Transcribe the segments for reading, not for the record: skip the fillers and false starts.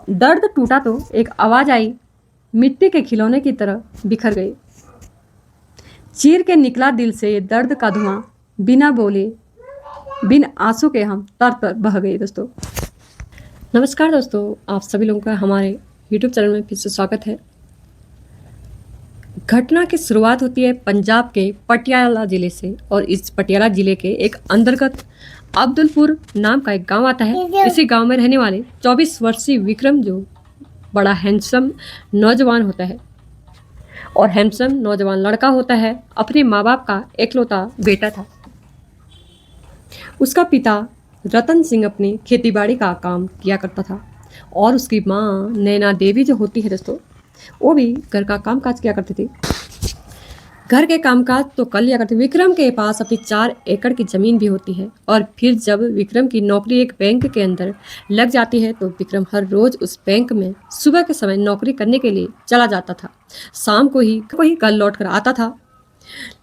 दर्द टूटा तो एक आवाज आई, मिट्टी के खिलौने की तरह बिखर गए। चीर के निकला दिल से ये दर्द का धुआं, बिना बोले बिन आंसू के हम तर तर बह गए। दोस्तों नमस्कार दोस्तों, आप सभी लोगों का हमारे YouTube चैनल में फिर से स्वागत है। घटना की शुरुआत होती है पंजाब के पटियाला ज़िले से, और इस पटियाला ज़िले के एक अंतर्गत अब्दुलपुर नाम का एक गांव आता है। इसी गांव में रहने वाले 24 वर्षीय विक्रम, जो बड़ा हैंडसम नौजवान होता है और हैंडसम नौजवान लड़का होता है, अपने माँ बाप का एकलौता बेटा था। उसका पिता रतन सिंह अपनी खेतीबाड़ी का काम किया करता था और उसकी माँ नैना देवी जो होती है दोस्तों, वो भी घर का कामकाज किया करती थी। घर के कामकाज तो कर लिया करती। विक्रम के पास अपनी 4 एकड़ की ज़मीन भी होती है, और फिर जब विक्रम की नौकरी एक बैंक के अंदर लग जाती है तो विक्रम हर रोज़ उस बैंक में सुबह के समय नौकरी करने के लिए चला जाता था। शाम को ही घर लौट कर आता था।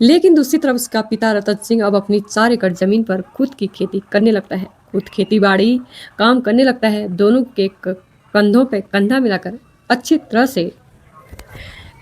लेकिन दूसरी तरफ उसका पिता रतन सिंह अब अपनी 4 एकड़ ज़मीन पर खुद की खेती करने लगता है, खुद खेती बाड़ी काम करने लगता है। दोनों के कंधों पे कंधा मिलाकर अच्छी तरह से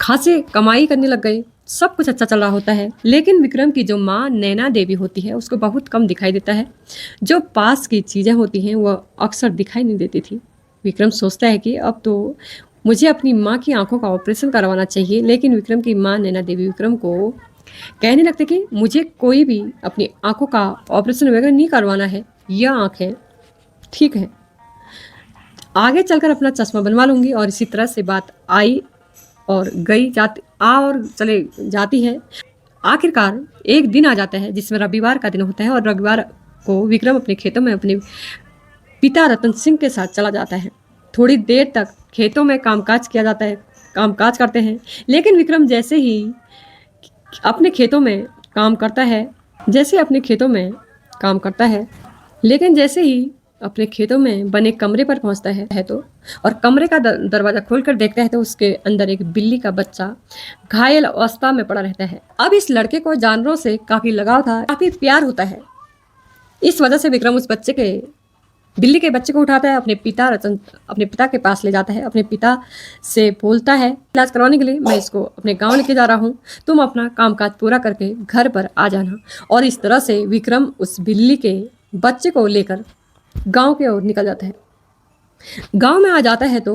खासे कमाई करने लग गए। सब कुछ अच्छा चल रहा होता है, लेकिन विक्रम की जो माँ नैना देवी होती है उसको बहुत कम दिखाई देता है। जो पास की चीज़ें होती हैं वह अक्सर दिखाई नहीं देती थी। विक्रम सोचता है कि अब तो मुझे अपनी माँ की आंखों का ऑपरेशन करवाना चाहिए, लेकिन विक्रम की माँ नैना देवी विक्रम को कहने लगते कि मुझे कोई भी अपनी आंखों का ऑपरेशन वगैरह नहीं करवाना है, यह आँखें ठीक है, आगे चलकर अपना चश्मा बनवा लूँगी। और इसी तरह से बात आई और गई, जाती और चले जाती है। आखिरकार एक दिन आ जाता है जिसमें रविवार का दिन होता है, और रविवार को विक्रम अपने खेतों में अपने पिता रतन सिंह के साथ चला जाता है। थोड़ी देर तक खेतों में कामकाज किया जाता है, कामकाज करते हैं। लेकिन विक्रम जैसे ही अपने खेतों में काम करता है, लेकिन जैसे ही अपने खेतों में बने कमरे पर पहुंचता है तो, और कमरे का दरवाजा खोलकर देखता है तो उसके अंदर एक बिल्ली का बच्चा घायल अवस्था में पड़ा रहता है। अब इस लड़के को जानवरों से काफी लगाव था, काफी प्यार होता है। इस वजह से विक्रम उस बिल्ली के बच्चे को उठाता है, अपने पिता के पास ले जाता है। अपने पिता से बोलता है, इलाज करवाने के लिए मैं इसको अपने गांव लेके जा रहा हूँ, तुम अपना कामकाज पूरा करके घर पर आ जाना। और इस तरह से विक्रम उस बिल्ली के बच्चे को लेकर गांव की ओर निकल जाता है। गांव में आ जाता है तो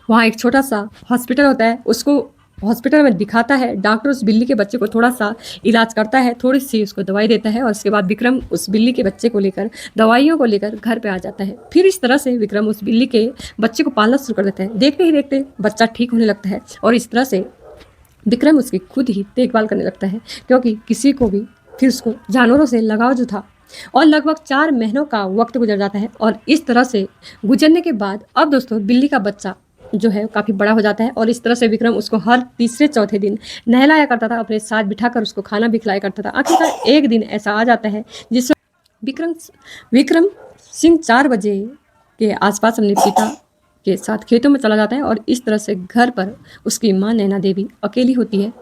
वहाँ एक छोटा सा हॉस्पिटल होता है, उसको हॉस्पिटल में दिखाता है। डॉक्टर उस बिल्ली के बच्चे को थोड़ा सा इलाज करता है, थोड़ी सी उसको दवाई देता है, और उसके बाद विक्रम उस बिल्ली के बच्चे को लेकर, दवाइयों को लेकर घर पे आ जाता है। फिर इस तरह से विक्रम उस बिल्ली के बच्चे को पालना शुरू कर देता है। देखते ही देखते बच्चा ठीक होने लगता है, और इस तरह से विक्रम उसकी खुद ही देखभाल करने लगता है, क्योंकि किसी को भी फिर उसको जानवरों से लगाव जो था। और लगभग 4 महीनों का वक्त गुजर जाता है, और इस तरह से गुजरने के बाद अब दोस्तों बिल्ली का बच्चा जो है काफ़ी बड़ा हो जाता है। और इस तरह से विक्रम उसको हर तीसरे चौथे दिन नहलाया करता था, अपने साथ बिठाकर उसको खाना भी खिलाया करता था। आखिरकार एक दिन ऐसा आ जाता है जिसमें विक्रम सिंह 4 बजे के आसपास अपने पिता के साथ खेतों में चला जाता है, और इस तरह से घर पर उसकी माँ नैना देवी अकेली होती है।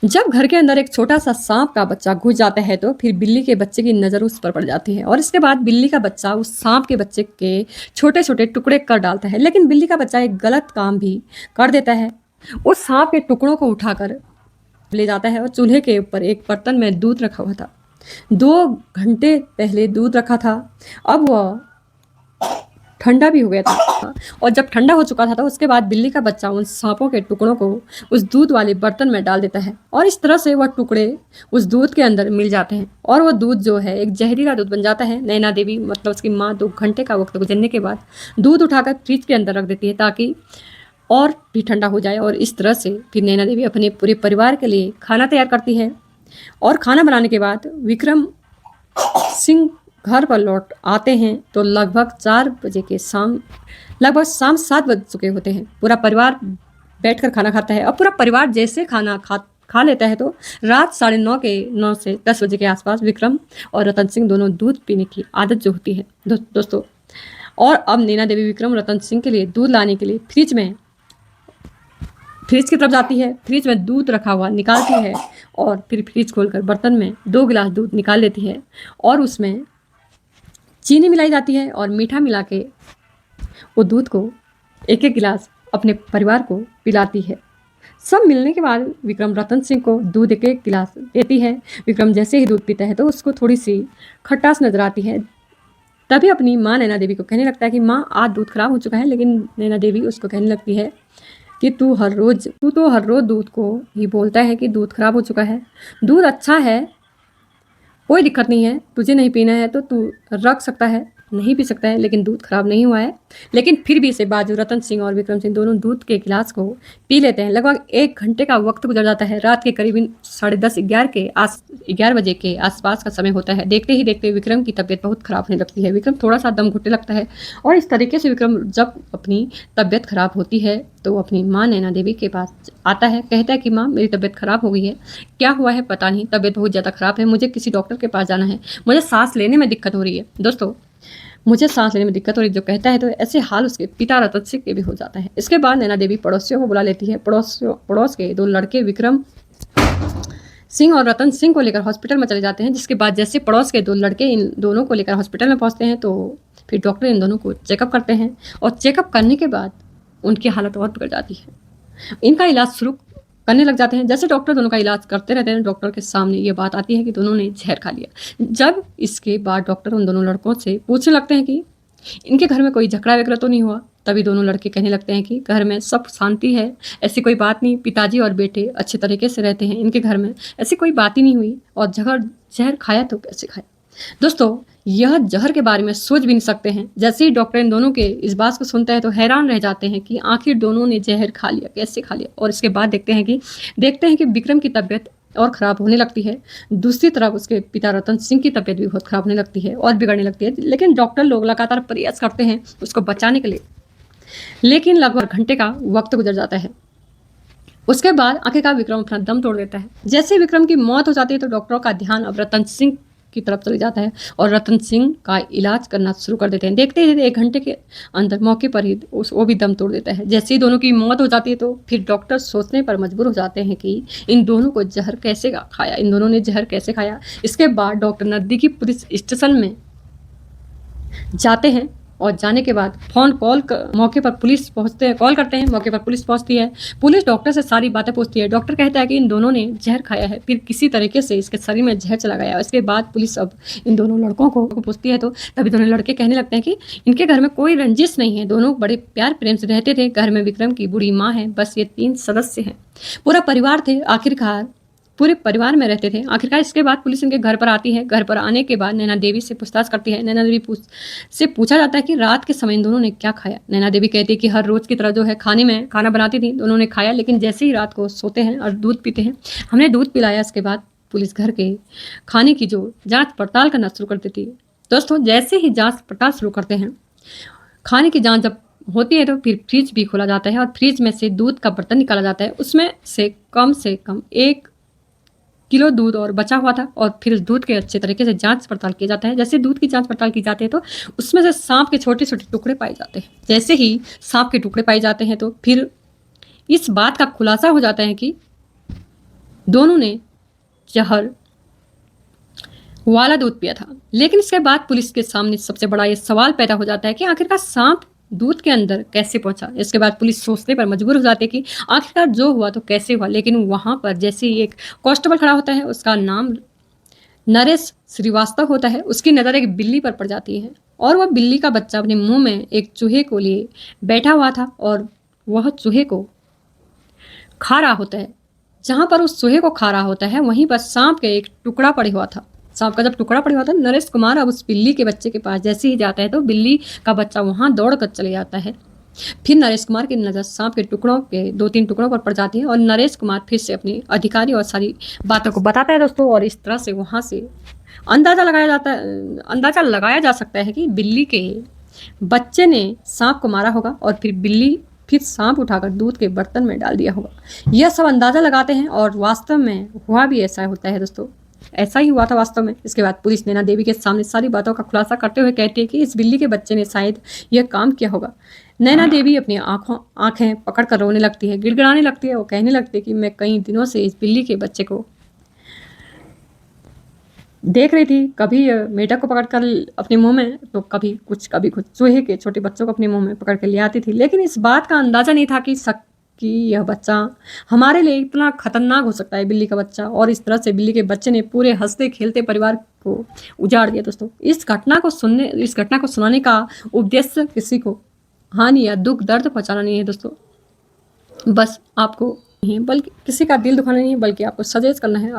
जब घर के अंदर एक छोटा सा सांप का बच्चा घुस जाता है तो फिर बिल्ली के बच्चे की नज़र उस पर पड़ जाती है, और इसके बाद बिल्ली का बच्चा उस सांप के बच्चे के छोटे छोटे टुकड़े कर डालता है। लेकिन बिल्ली का बच्चा एक गलत काम भी कर देता है। उस सांप के टुकड़ों को उठाकर ले जाता है और चूल्हे के ऊपर एक बर्तन में दूध रखा हुआ था। 2 घंटे पहले दूध रखा था, अब वह ठंडा भी हो गया था, और जब ठंडा हो चुका था तो उसके बाद बिल्ली का बच्चा उन सांपों के टुकड़ों को उस दूध वाले बर्तन में डाल देता है, और इस तरह से वह टुकड़े उस दूध के अंदर मिल जाते हैं, और वह दूध जो है एक जहरीला दूध बन जाता है। नैना देवी मतलब उसकी माँ 2 घंटे का वक्त गुजरने के बाद दूध उठाकर फ्रिज के अंदर रख देती है ताकि और भी ठंडा हो जाए। और इस तरह से फिर नैना देवी अपने पूरे परिवार के लिए खाना तैयार करती है, और खाना बनाने के बाद विक्रम सिंह घर पर लौट आते हैं तो लगभग 4 बजे के लगभग शाम 7 बज चुके होते हैं। पूरा परिवार बैठकर खाना खाता है, और पूरा परिवार जैसे खाना खा लेता है तो रात 9:30 से 10 बजे के आसपास विक्रम और रतन सिंह दोनों दूध पीने की आदत जो होती है दोस्तों। और अब नैना देवी विक्रम रतन सिंह के लिए दूध लाने के लिए फ्रिज की तरफ जाती है। फ्रिज में दूध रखा हुआ निकालती है, और फिर फ्रिज खोलकर बर्तन में 2 गिलास दूध निकाल लेती है, और उसमें चीनी मिलाई जाती है और मीठा मिला के वो दूध को एक एक गिलास अपने परिवार को पिलाती है। सब मिलने के बाद विक्रम रतन सिंह को दूध एक एक गिलास देती है। विक्रम जैसे ही दूध पीता है तो उसको थोड़ी सी खटास नजर आती है। तभी अपनी माँ नैना देवी को कहने लगता है कि माँ आज दूध खराब हो चुका है, लेकिन नैना देवी उसको कहने लगती है कि तू तो हर रोज दूध को ही बोलता है कि दूध खराब हो चुका है। दूध अच्छा है, कोई दिक्कत नहीं है, तुझे नहीं पीना है तो तू रख सकता है, नहीं पी सकता है, लेकिन दूध खराब नहीं हुआ है। लेकिन फिर भी इसे बाजू रतन सिंह और विक्रम सिंह दोनों दूध के गिलास को पी लेते हैं। लगभग 1 घंटे का वक्त गुजर जाता है। रात के करीबन 10:30 11 बजे के आसपास का समय होता है। देखते ही देखते विक्रम की तबीयत बहुत खराब होने लगती है। विक्रम थोड़ा सा दम घुटने लगता है और इस तरीके से विक्रम जब अपनी तबीयत खराब होती है तो वो अपनी माँ नैना देवी के पास आता है। कहता है कि माँ मेरी तबीयत खराब हो गई है, क्या हुआ है पता नहीं, तबीयत बहुत ज़्यादा खराब है, मुझे किसी डॉक्टर के पास जाना है, मुझे सांस लेने में दिक्कत हो रही है। दोस्तों, मुझे सांस लेने में दिक्कत हो रही है जो कहता है तो ऐसे हाल उसके पिता रतन सिंह के भी हो जाता है। इसके बाद नैना देवी पड़ोसियों को बुला लेती है। पड़ोस के 2 लड़के विक्रम सिंह और रतन सिंह को लेकर हॉस्पिटल में चले जाते हैं। जिसके बाद जैसे पड़ोस के 2 लड़के इन दोनों को लेकर हॉस्पिटल में पहुंचते हैं तो फिर डॉक्टर इन दोनों को चेकअप करते हैं और चेकअप करने के बाद उनकी हालत और बिगड़ जाती है। इनका इलाज शुरू करने लग जाते हैं। जैसे डॉक्टर दोनों का इलाज करते रहते हैं, डॉक्टर के सामने ये बात आती है कि दोनों ने जहर खा लिया। जब इसके बाद डॉक्टर उन दोनों लड़कों से पूछने लगते हैं कि इनके घर में कोई झगड़ा वगैरह तो नहीं हुआ, तभी दोनों लड़के कहने लगते हैं कि घर में सब शांति है, ऐसी कोई बात नहीं, पिताजी और बेटे अच्छे तरीके से रहते हैं, इनके घर में ऐसी कोई बात ही नहीं हुई, और जहर खाया तो कैसे खाया। दोस्तों, यह जहर के बारे में सोच भी नहीं सकते हैं। जैसे ही डॉक्टर इन दोनों के इस बात को सुनता है तो हैरान रह जाते हैं कि आखिर दोनों ने जहर खा लिया, कैसे खा लिया। और इसके बाद देखते हैं कि विक्रम की तबीयत और ख़राब होने लगती है। दूसरी तरफ उसके पिता रतन सिंह की तबीयत भी बहुत ख़राब होने लगती है और बिगड़ने लगती है। लेकिन डॉक्टर लोग लगातार प्रयास करते हैं उसको बचाने के लिए, लेकिन लगभग घंटे का वक्त गुजर जाता है। उसके बाद आखिरकार विक्रम अपना दम तोड़ देता है। जैसे विक्रम की मौत हो जाती है तो डॉक्टरों का ध्यान अब रतन सिंह की तरफ चले जाता है और रतन सिंह का इलाज करना शुरू कर देते हैं। देखते ही 1 घंटे के अंदर मौके पर ही वो भी दम तोड़ देता है। जैसे ही दोनों की मौत हो जाती है तो फिर डॉक्टर सोचने पर मजबूर हो जाते हैं कि इन दोनों को जहर कैसे खाया, इन दोनों ने जहर कैसे खाया। इसके बाद डॉक्टर नज़दीकी पुलिस स्टेशन में जाते हैं और जाने के बाद मौके पर पुलिस कॉल करते हैं। मौके पर पुलिस पहुंचती है। पुलिस डॉक्टर से सारी बातें पूछती है। डॉक्टर कहता है कि इन दोनों ने जहर खाया है, फिर किसी तरीके से इसके शरीर में जहर चला गया। इसके बाद पुलिस अब इन दोनों लड़कों को पूछती है तो तभी दोनों लड़के कहने लगते हैं कि इनके घर में कोई रंजिश नहीं है, दोनों बड़े प्यार प्रेम से रहते थे। घर में विक्रम की बूढ़ी माँ है, बस ये 3 सदस्य हैं, पूरा परिवार थे। आखिरकार पूरे परिवार में रहते थे। आखिरकार इसके बाद पुलिस इनके घर पर आती है। घर पर आने के बाद नैना देवी से पूछताछ करती है। नैना देवी से पूछा जाता है कि रात के समय इन दोनों ने क्या खाया। नैना देवी कहती है कि हर रोज की तरह जो है खाना बनाती थी, दोनों ने खाया, लेकिन जैसे ही रात को सोते हैं और दूध पीते हैं, हमने दूध पिलाया। इसके बाद पुलिस घर के खाने की जो जाँच पड़ताल करना शुरू कर देती है। दोस्तों, जैसे ही जाँच पड़ताल शुरू करते हैं, खाने की जाँच जब होती है तो फिर फ्रिज भी खोला जाता है और फ्रिज में से दूध का बर्तन निकाला जाता है। उसमें से कम 1 किलो दूध और बचा हुआ था और फिर उस दूध के अच्छे तरीके से जांच पड़ताल किया जाता है। जैसे दूध की जांच पड़ताल की जाती है तो उसमें से सांप के छोटे छोटे टुकड़े पाए जाते हैं। जैसे ही सांप के टुकड़े पाए जाते हैं तो फिर इस बात का खुलासा हो जाता है कि दोनों ने जहर वाला दूध पिया था। लेकिन इसके बाद पुलिस के सामने सबसे बड़ा ये सवाल पैदा हो जाता है कि आखिरकार सांप दूध के अंदर कैसे पहुंचा। इसके बाद पुलिस सोचने पर मजबूर हो जाती है कि आखिरकार जो हुआ तो कैसे हुआ। लेकिन वहां पर जैसे ही एक कांस्टेबल खड़ा होता है, उसका नाम नरेश श्रीवास्तव होता है। उसकी नज़र एक बिल्ली पर पड़ जाती है और वह बिल्ली का बच्चा अपने मुंह में एक चूहे को लिए बैठा हुआ था और वह चूहे को खा रहा होता है। जहां पर उस चूहे को खा रहा होता है वहीं पर सांप के एक टुकड़ा पड़े हुआ था। सांप का जब टुकड़ा पड़ा हुआ था, नरेश कुमार अब उस बिल्ली के बच्चे के पास जैसे ही जाता है तो बिल्ली का बच्चा वहां दौड़कर चले जाता है। फिर नरेश कुमार की नज़र सांप के टुकड़ों के 2-3 टुकड़ों पर पड़ जाती है और नरेश कुमार फिर से अपने अधिकारी और सारी बातों को बताता है दोस्तों। और इस तरह से वहां से अंदाज़ा लगाया जा सकता है कि बिल्ली के बच्चे ने सांप को मारा होगा और फिर बिल्ली फिर सांप उठाकर दूध के बर्तन में डाल दिया होगा। यह सब अंदाज़ा लगाते हैं और वास्तव में हुआ भी ऐसा होता है दोस्तों, ऐसा ही हुआ था वास्तव में। इसके बाद पुलिस नैना देवी के सामने सारी बातों का खुलासा करते हुए कहती है कि इस बिल्ली के बच्चे ने शायद यह काम किया होगा। नैना देवी अपनी आंखें पकड़ कर रोने लगती है, गिड़गिड़ाने लगती है। वो कहने लगती है कि मैं कई दिनों से इस बिल्ली के बच्चे को देख रही थी, कभी मेढक को पकड़ कर अपने मुँह में तो कभी कुछ चूहे के छोटे बच्चों को अपने मुँह में पकड़ के ले आती थी। लेकिन इस बात का अंदाज़ा नहीं था कि यह बच्चा हमारे लिए इतना खतरनाक हो सकता है, बिल्ली का बच्चा। और इस तरह से बिल्ली के बच्चे ने पूरे हँसते-खेलते परिवार को उजाड़ दिया दोस्तों। इस घटना को सुनाने का उद्देश्य किसी को हानि या दुःख दर्द पहुँचाना नहीं है दोस्तों। बस आपको नहीं बल्कि किसी का दिल दुखाना नहीं है, बल्कि आपको सजेस्ट करना है।